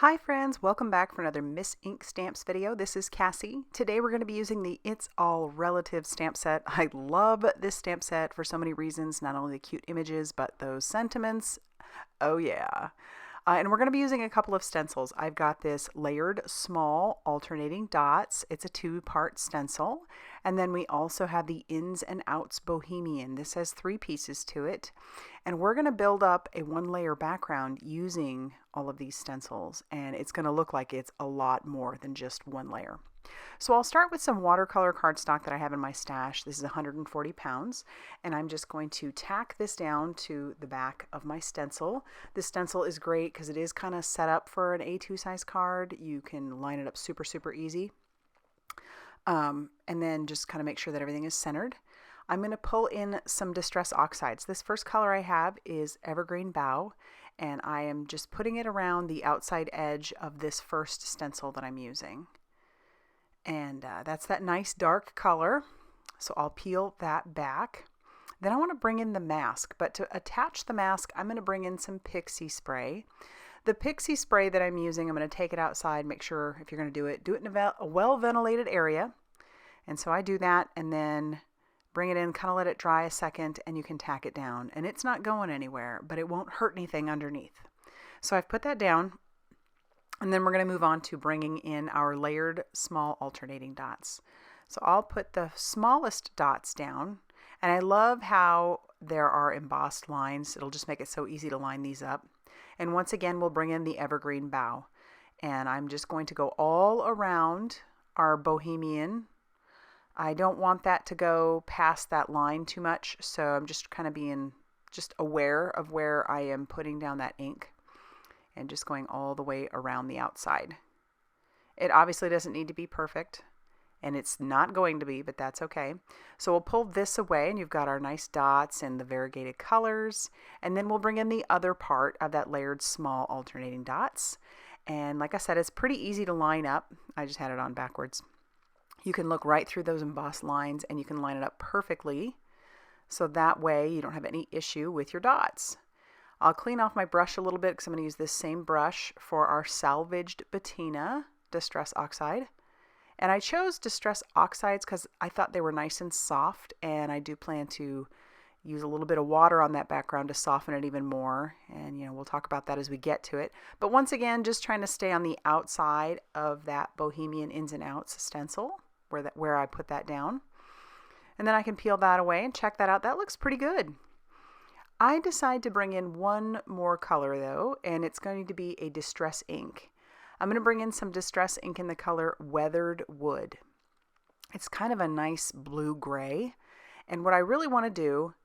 Hi friends, welcome back for another Miss Ink Stamps video. This is Cassie. Today we're going to be using the It's All Relative stamp set. I love this stamp set for so many reasons, not only the cute images, but those sentiments. Oh yeah. And we're going to be using a couple of stencils. I've got this layered small alternating dots. It's a two-part stencil. And then we also have the Ins and Outs Bohemian. This has 3 pieces to it. And we're going to build up a 1-layer background using all of these stencils. And it's going to look like it's a lot more than just 1 layer. So I'll start with some watercolor cardstock that I have in my stash. This is 140 pounds, and I'm just going to tack this down to the back of my stencil. This stencil is great because it is kind of set up for an A2 size card. You can line it up super easy. And then just kind of make sure that everything is centered. I'm going to pull in some Distress Oxides. This first color I have is Evergreen BOUGH, and I am just putting it around the outside edge of this first stencil that I'm using. And that's that nice dark color. So I'll peel that back. Then I want to bring in the mask, but to attach the mask, I'm going to bring in some PIXIE spray. The PIXIE spray that I'm using, I'm going to take it outside, make sure if you're going to do it in a well-ventilated area. And so I do that and then bring it in, kind of let it dry a second, and you can tack it down. And it's not going anywhere, but it won't hurt anything underneath. So I've put that down. And then we're going to move on to bringing in our layered small alternating dots. So I'll put the smallest dots down, and I love how there are embossed lines. It'll just make it so easy to line these up. And once again, we'll bring in the Evergreen BOUGH. And I'm just going to go all around our Bohemian. I don't want that to go past that line too much, so I'm just kind of being just aware of where I am putting down that ink. And just going all the way around the outside. It obviously doesn't need to be perfect, and it's not going to be, but that's okay. So we'll pull this away, and you've got our nice dots and the variegated colors, and then we'll bring in the other part of that layered small alternating dots. And like I said, it's pretty easy to line up. I just had it on backwards. You can look right through those embossed lines, and you can line it up perfectly, so that way you don't have any issue with your dots. I'll clean off my brush a little bit because I'm going to use this same brush for our salvaged PATINA Distress Oxide. And I chose Distress Oxides because I thought they were nice and soft, and I do plan to use a little bit of water on that background to soften it even more. And we'll talk about that as we get to it. But once again, just trying to stay on the outside of that Bohemian Ins and Outs stencil where I put that down. And then I can peel that away and check that out. That looks pretty good. I decide to bring in one more color though, and it's going to be a distress ink. I'm going to bring in some distress ink in the color Weathered Wood. It's kind of a nice blue-gray, and what I really want to do,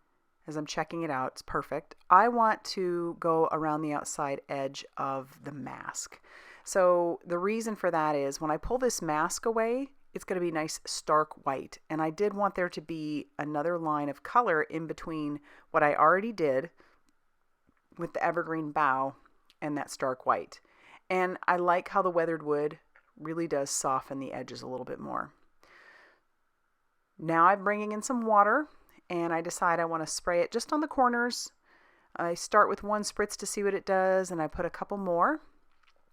as I'm checking it out, it's perfect, I want to go around the outside edge of the mask. So the reason for that is when I pull this mask away, it's going to be nice stark white, and I did want there to be another line of color in between what I already did with the Evergreen BOUGH and that stark white. And I like how the Weathered Wood really does soften the edges a little bit more. Now I'm bringing in some water, and I decide I want to spray it just on the corners. I start with 1 spritz to see what it does, and I put a couple more.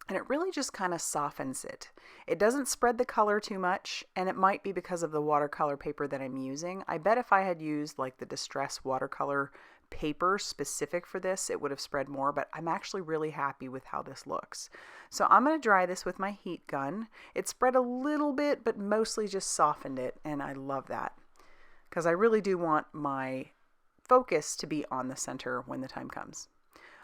And it really just kind of softens it. It doesn't spread the color too much, and it might be because of the watercolor paper that I'm using. I bet if I had used like the Distress watercolor paper specific for this, it would have spread more, but I'm actually really happy with how this looks. So I'm going to dry this with my heat gun. It spread a little bit, but mostly just softened it, and I love that because I really do want my focus to be on the center when the time comes.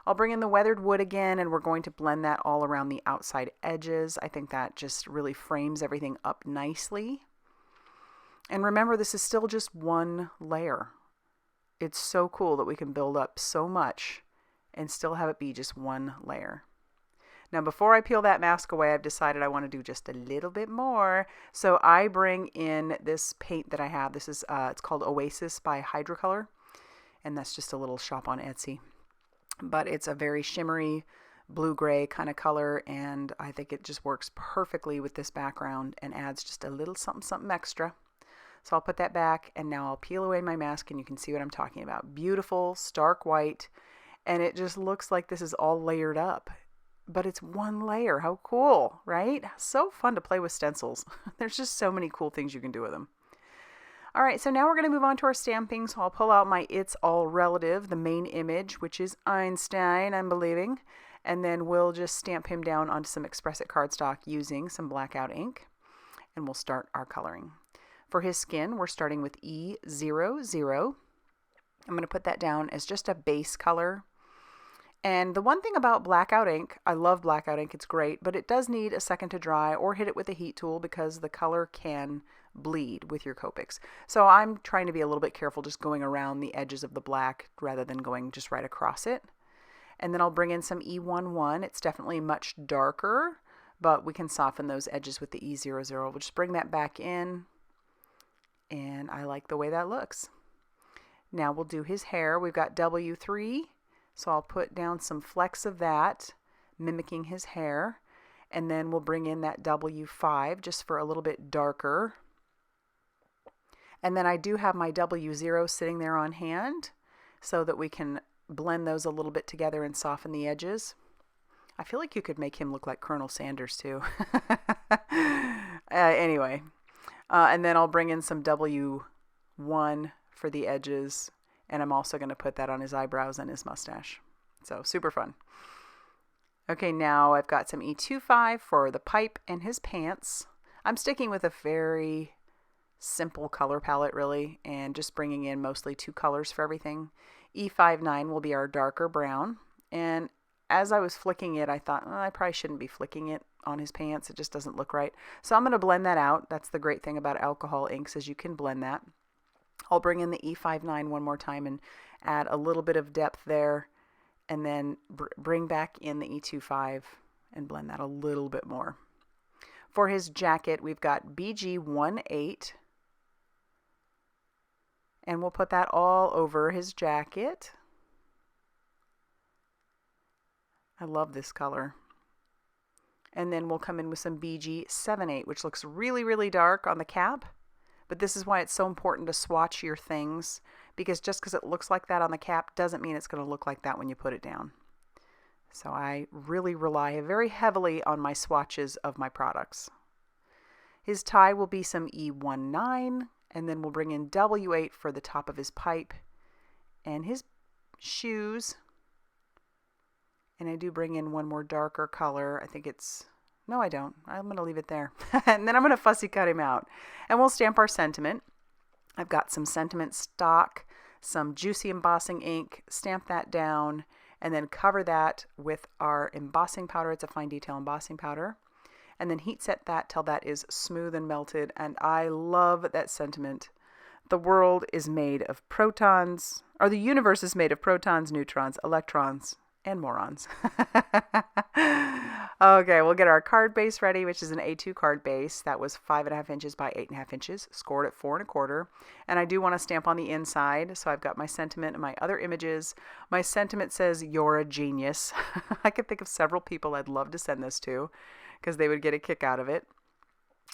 I'll bring in the Weathered Wood again, and we're going to blend that all around the outside edges. I think that just really frames everything up nicely. And remember, this is still just 1 layer. It's so cool that we can build up so much and still have it be just 1 layer. Now, before I peel that mask away, I've decided I want to do just a little bit more. So I bring in this paint that I have. This is it's called Oasis by Hydrocolor, and that's just a little shop on Etsy. But it's a very shimmery blue-gray kind of color, and I think it just works perfectly with this background and adds just a little something extra. So I'll put that back, and now I'll peel away my mask, and you can see what I'm talking about. Beautiful, stark white, and it just looks like this is all layered up. but it's one layer. How cool, right? So fun to play with stencils. There's just so many cool things you can do with them. All right, so now we're going to move on to our stamping. So I'll pull out my It's All Relative, the main image, which is Einstein, I'm believing. And then we'll just stamp him down onto some Express It cardstock using some blackout ink. And we'll start our coloring. For his skin, we're starting with E00. I'm going to put that down as just a base color. And the one thing about blackout ink, I love blackout ink, it's great, but it does need a second to dry or hit it with a heat tool because the color can bleed with your Copics. So I'm trying to be a little bit careful just going around the edges of the black rather than going just right across it. And then I'll bring in some E11. It's definitely much darker, but we can soften those edges with the E00. We'll just bring that back in, and I like the way that looks. Now we'll do his hair. We've got W3, so I'll put down some flecks of that, mimicking his hair, and then we'll bring in that W5 just for a little bit darker. And then I do have my W0 sitting there on hand so that we can blend those a little bit together and soften the edges. I feel like you could make him look like Colonel Sanders too. Anyway, and then I'll bring in some W1 for the edges, and I'm also going to put that on his eyebrows and his mustache. So super fun. Okay, now I've got some E25 for the pipe and his pants. I'm sticking with a very simple color palette really, and just bringing in mostly 2 colors for everything. E59 will be our darker brown, and as I was flicking it, I thought, I probably shouldn't be flicking it on his pants. It just doesn't look right. So I'm going to blend that out. That's the great thing about alcohol inks is you can blend that. I'll bring in the E59 one more time and add a little bit of depth there, and then bring back in the E25 and blend that a little bit more. For his jacket, we've got BG18, and we'll put that all over his jacket. I love this color. And then we'll come in with some BG78, which looks really, really dark on the cap. But this is why it's so important to swatch your things, because just because it looks like that on the cap doesn't mean it's going to look like that when you put it down. So I really rely very heavily on my swatches of my products. His tie will be some E19, and then we'll bring in W8 for the top of his pipe and his shoes. And I do bring in one more darker color. I think it's, no I don't. I'm going to leave it there. And then I'm going to fussy cut him out. And we'll stamp our sentiment. I've got some sentiment stock, some juicy embossing ink, stamp that down, and then cover that with our embossing powder. It's a fine detail embossing powder. And then heat set that till that is smooth and melted. And I love that sentiment. The world is made of protons, or the universe is made of protons, neutrons, electrons, and morons. Okay, we'll get our card base ready, which is an A2 card base. That was 5.5 inches by 8.5 inches, scored at 4 1/4. And I do want to stamp on the inside, so I've got my sentiment and my other images. My sentiment says, "You're a genius." I could think of several people I'd love to send this to, because they would get a kick out of it.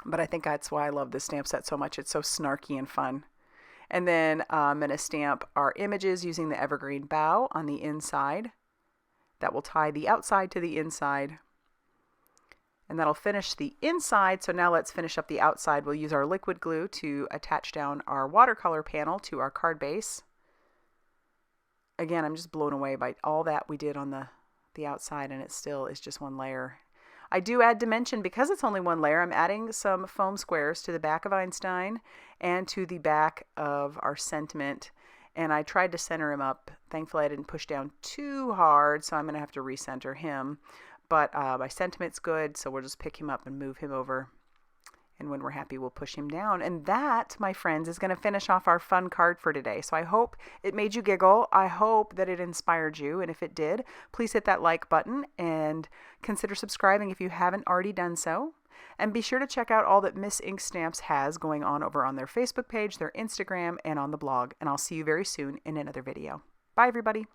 But I think that's why I love this stamp set so much. It's so snarky and fun. And then I'm going to stamp our images using the Evergreen BOUGH on the inside. That will tie the outside to the inside. And that'll finish the inside. So now let's finish up the outside. We'll use our liquid glue to attach down our watercolor panel to our card base. Again, I'm just blown away by all that we did on the outside, and it still is just one layer. I do add dimension because it's only one layer. I'm adding some foam squares to the back of Einstein and to the back of our sentiment. And I tried to center him up. Thankfully, I didn't push down too hard, so I'm going to have to recenter him. But my sentiment's good, so we'll just pick him up and move him over. And when we're happy, we'll push him down. And that, my friends, is going to finish off our fun card for today. So I hope it made you giggle. I hope that it inspired you. And if it did, please hit that like button and consider subscribing if you haven't already done so. And be sure to check out all that Miss Ink Stamps has going on over on their Facebook page, their Instagram, and on the blog. And I'll see you very soon in another video. Bye, everybody.